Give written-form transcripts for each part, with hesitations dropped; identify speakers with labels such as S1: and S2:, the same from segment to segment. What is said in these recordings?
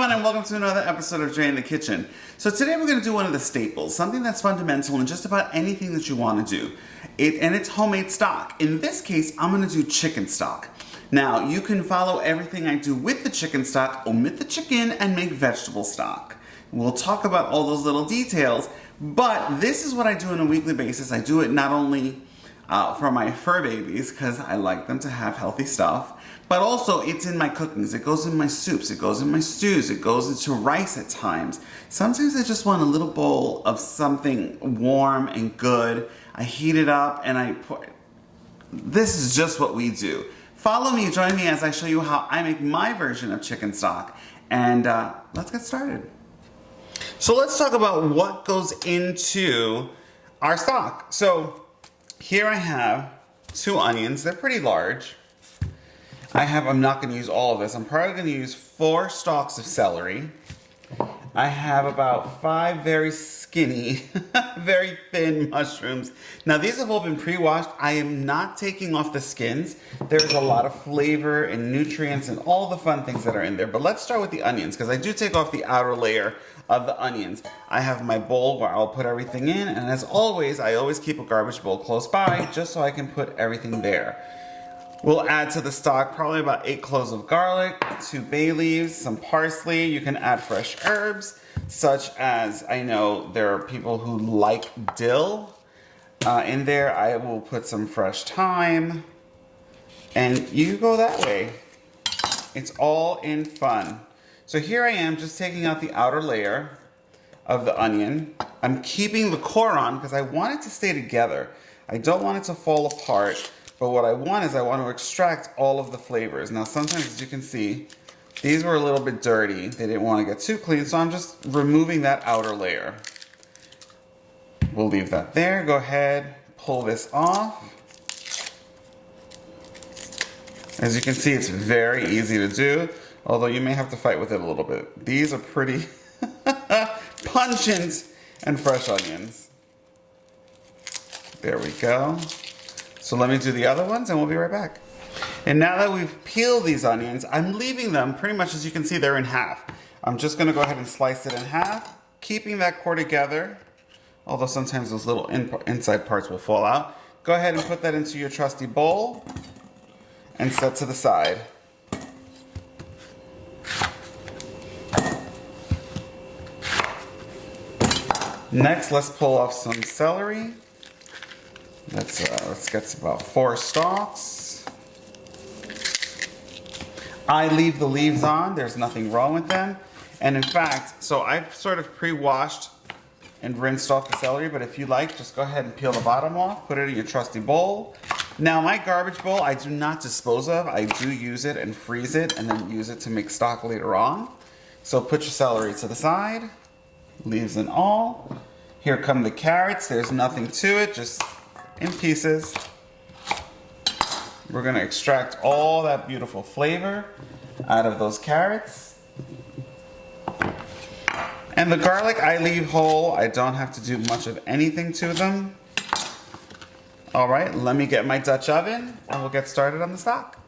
S1: everyone, and welcome to another episode of Jay in the Kitchen. So today we're going to do one of the staples, something that's fundamental in just about anything that you want to do. And it's homemade stock. In this case, I'm going to do chicken stock. Now, you can follow everything I do with the chicken stock, omit the chicken, and make vegetable stock. We'll talk about all those little details, but this is what I do on a weekly basis. I do it not only for my fur babies, because I like them to have healthy stuff, but also it's in my cookings. It goes in my soups, it goes in my stews, it goes into rice at times. Sometimes I just want a little bowl of something warm and good. I heat it up and I put, this is just what we do. Follow me, join me as I show you how I make my version of chicken stock. And let's get started. So let's talk about what goes into our stock. So here I have 2 onions. They're pretty large. I'm not going to use all of this. I'm probably going to use 4 stalks of celery. I have about 5 very skinny, very thin mushrooms. Now these have all been pre-washed. I am not taking off the skins. There's a lot of flavor and nutrients and all the fun things that are in there. But let's start with the onions, because I do take off the outer layer of the onions. I have my bowl where I'll put everything in, and as always, I always keep a garbage bowl close by just so I can put everything there. We'll add to the stock probably about 8 cloves of garlic, 2 bay leaves, some parsley. You can add fresh herbs, such as, I know there are people who like dill. In there, I will put some fresh thyme. And you go that way. It's all in fun. So here I am just taking out the outer layer of the onion. I'm keeping the core on because I want it to stay together. I don't want it to fall apart. But what I want is I want to extract all of the flavors. Now sometimes, as you can see, these were a little bit dirty. They didn't want to get too clean, so I'm just removing that outer layer. We'll leave that there. Go ahead, pull this off. As you can see, it's very easy to do, although you may have to fight with it a little bit. These are pretty pungent and fresh onions. There we go. So let me do the other ones and we'll be right back. And now that we've peeled these onions, I'm leaving them pretty much, as you can see, they're in half. I'm just gonna go ahead and slice it in half, keeping that core together, although sometimes those little inside parts will fall out. Go ahead and put that into your trusty bowl and set to the side. Next, let's pull off some celery. Let's get about 4 stalks. I leave the leaves on. There's nothing wrong with them. And in fact, so I've sort of pre-washed and rinsed off the celery, but if you like, just go ahead and peel the bottom off, put it in your trusty bowl. Now my garbage bowl, I do not dispose of. I do use it and freeze it and then use it to make stock later on. So put your celery to the side, leaves and all. Here come the carrots. There's nothing to it, just in pieces. We're going to extract all that beautiful flavor out of those carrots. And the garlic I leave whole. I don't have to do much of anything to them. All right, let me get my Dutch oven and we'll get started on the stock.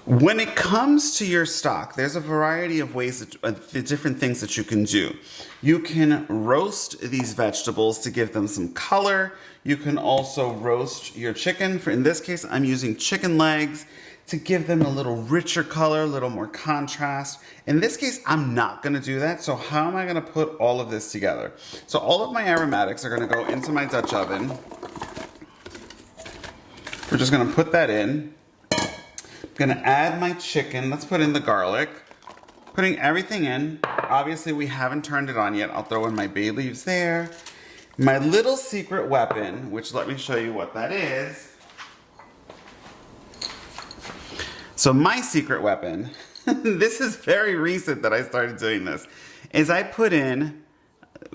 S1: When it comes to your stock, there's a variety of ways, different things that you can do. You can roast these vegetables to give them some color. You can also roast your chicken. In this case, I'm using chicken legs to give them a little richer color, a little more contrast. In this case, I'm not gonna do that. So how am I gonna put all of this together? So all of my aromatics are gonna go into my Dutch oven. We're just gonna put that in. I'm gonna add my chicken. Let's put in the garlic. Putting everything in. Obviously, we haven't turned it on yet. I'll throw in my bay leaves there. My little secret weapon, which let me show you what that is. So my secret weapon, this is very recent that I started doing this, is I put in,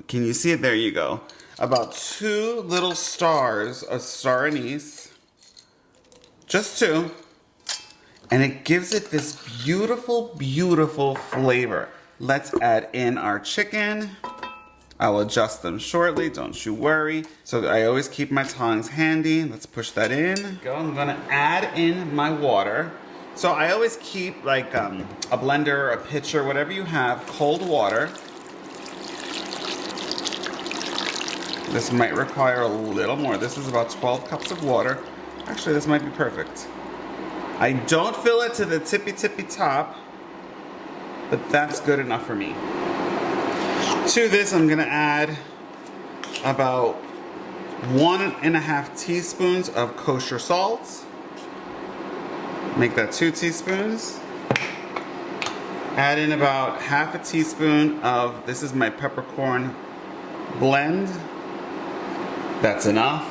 S1: can you see it? There you go. About 2 little stars of star anise. Just 2. And it gives it this beautiful, beautiful flavor. Let's add in our chicken. I'll adjust them shortly, don't you worry. So I always keep my tongs handy. Let's push that in. Go. I'm gonna add in my water. So I always keep like a blender, a pitcher, whatever you have, cold water. This might require a little more. This is about 12 cups of water. Actually, this might be perfect. I don't fill it to the tippy top, but that's good enough for me. To this, I'm gonna add about 1.5 teaspoons of kosher salt. Make that 2 teaspoons. Add in about 1/2 teaspoon of, this is my peppercorn blend. That's enough.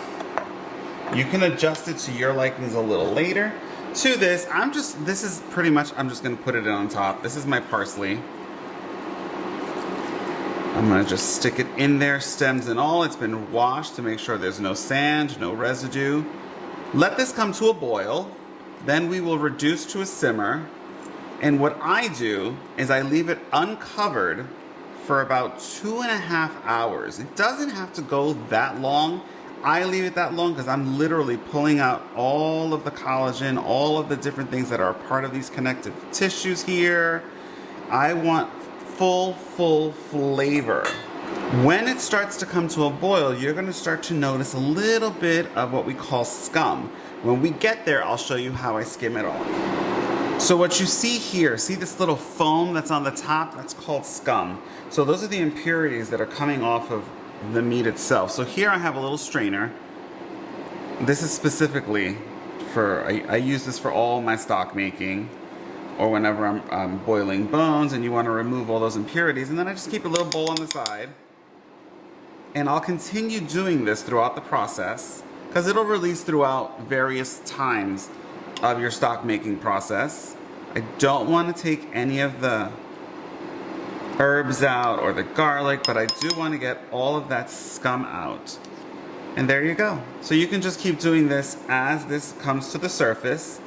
S1: You can adjust it to your likings a little later. To this, I'm just gonna put it on top. This is my parsley. I'm gonna just stick it in there, stems and all. It's been washed to make sure there's no sand, no residue. Let this come to a boil. Then we will reduce to a simmer. And what I do is I leave it uncovered for about 2.5 hours. It doesn't have to go that long. I leave it that long because I'm literally pulling out all of the collagen, all of the different things that are part of these connective tissues here. I want full flavor. When it starts to come to a boil, you're going to start to notice a little bit of what we call scum. When we get there, I'll show you how I skim it off. So what you see here, see this little foam that's on the top? That's called scum. So those are the impurities that are coming off of the meat itself. So here I have a little strainer. This is specifically for, I use this for all my stock making, or whenever I'm boiling bones and you want to remove all those impurities. And then I just keep a little bowl on the side. And I'll continue doing this throughout the process because it'll release throughout various times of your stock making process. I don't want to take any of the herbs out or the garlic, but I do want to get all of that scum out. And there you go. So you can just keep doing this as this comes to the surface.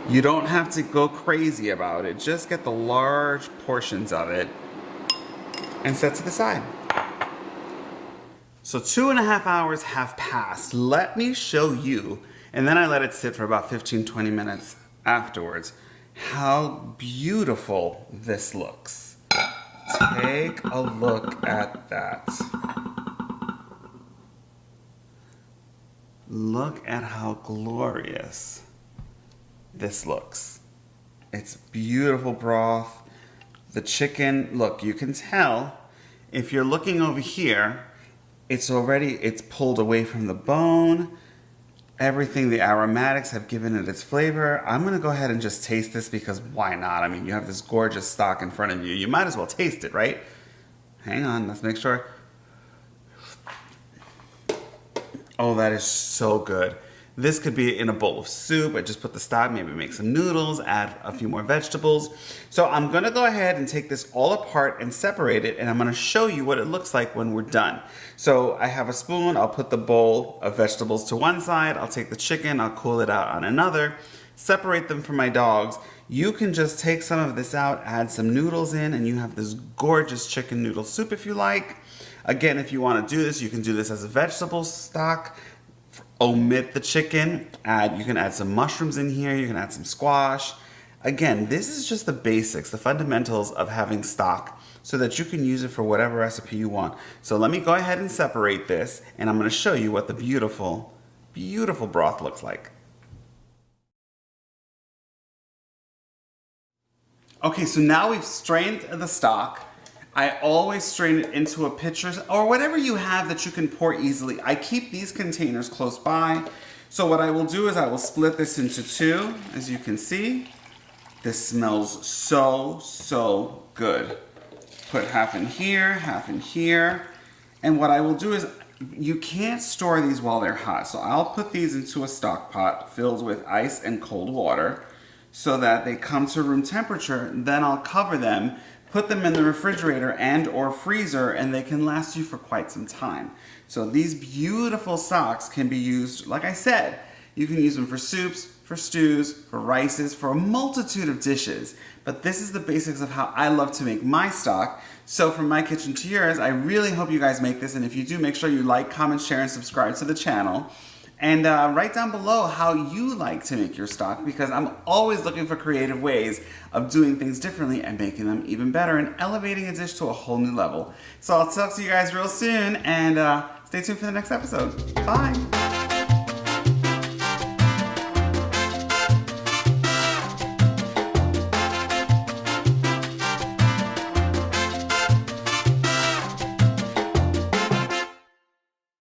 S1: You don't have to go crazy about it. Just get the large portions of it and set to the side. So 2.5 hours have passed. Let me show you, and then I let it sit for about 15-20 minutes afterwards, how beautiful this looks. Take a look at that. Look at how glorious this looks. It's beautiful broth. The chicken, look, you can tell if you're looking over here, it's pulled away from the bone. Everything, the aromatics have given it its flavor. I'm gonna go ahead and just taste this because why not? I mean, you have this gorgeous stock in front of you. You might as well taste it, right? Hang on, let's make sure. Oh, that is so good. This could be in a bowl of soup. I just put the stock, maybe make some noodles, add a few more vegetables. So I'm gonna go ahead and take this all apart and separate it, and I'm gonna show you what it looks like when we're done. So I have a spoon, I'll put the bowl of vegetables to one side, I'll take the chicken, I'll cool it out on another, separate them from my dogs. You can just take some of this out, add some noodles in, and you have this gorgeous chicken noodle soup if you like. Again, if you wanna do this, you can do this as a vegetable stock. Omit the chicken, you can add some mushrooms in here, you can add some squash. Again, this is just the basics, the fundamentals of having stock so that you can use it for whatever recipe you want. So let me go ahead and separate this and I'm gonna show you what the beautiful, beautiful broth looks like. Okay, so now we've strained the stock. I always strain it into a pitcher or whatever you have that you can pour easily. I keep these containers close by. So what I will do is I will split this into two, as you can see. This smells so good. Put half in here. And what I will do is, you can't store these while they're hot. So I'll put these into a stock pot filled with ice and cold water so that they come to room temperature. Then I'll cover them, put them in the refrigerator and or freezer, and they can last you for quite some time. So these beautiful stocks can be used, like I said, you can use them for soups, for stews, for rices, for a multitude of dishes. But this is the basics of how I love to make my stock. So from my kitchen to yours, I really hope you guys make this. And if you do, make sure you like, comment, share, and subscribe to the channel. And write down below how you like to make your stock, because I'm always looking for creative ways of doing things differently and making them even better and elevating a dish to a whole new level. So I'll talk to you guys real soon, and stay tuned for the next episode. Bye!